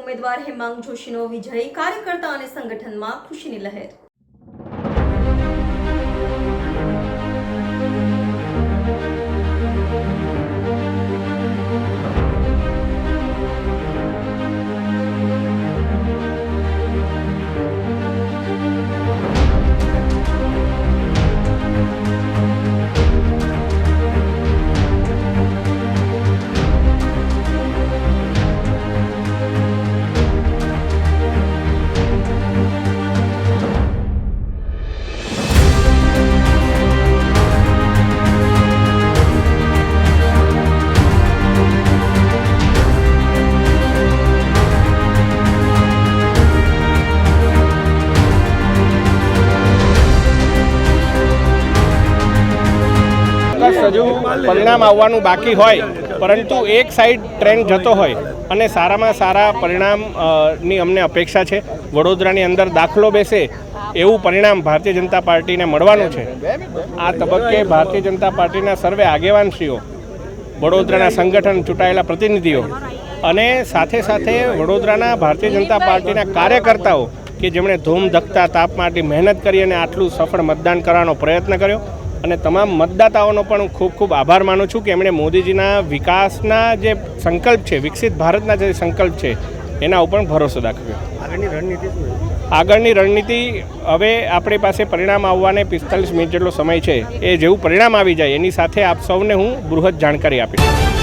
ઉમેદવાર હેમાંગ જોશીનો વિજય, કાર્યકર્તા અને સંગઠનમાં ખુશીની લહેર। હજુ પરિણામ આવવાનું બાકી હોય, પરંતુ એક સાઈડ ટ્રેન્ડ જતો હોય અને સારામાં સારા પરિણામની અમને અપેક્ષા છે। વડોદરાની અંદર દાખલો બેસે એવું પરિણામ ભારતીય જનતા પાર્ટીને મળવાનું છે। આ તબક્કે ભારતીય જનતા પાર્ટીના સર્વે આગેવાનશ્રીઓ, વડોદરાના સંગઠન ચૂંટાયેલા પ્રતિનિધિઓ અને સાથે સાથે વડોદરાના ભારતીય જનતા પાર્ટીના કાર્યકર્તાઓ કે જેમણે ધૂમ ધકતા તાપમાંથી મહેનત કરી અને આટલું સફળ મતદાન કરવાનો પ્રયત્ન કર્યો, અને તમામ મતદાતાઓનો પણ હું ખૂબ ખૂબ આભાર માનું છું કે એમણે મોદીજીના વિકાસના જે સંકલ્પ છે, વિકસિત ભારતના જે સંકલ્પ છે, એના ઉપર ભરોસો દાખવ્યો। આગળની રણનીતિ હવે આપણી પાસે પરિણામ આવવાને 45 મિનિટ જેટલો સમય છે। એ જેવું પરિણામ આવી જાય એની સાથે આપ સૌને હું બૃહદ જાણકારી આપીશ।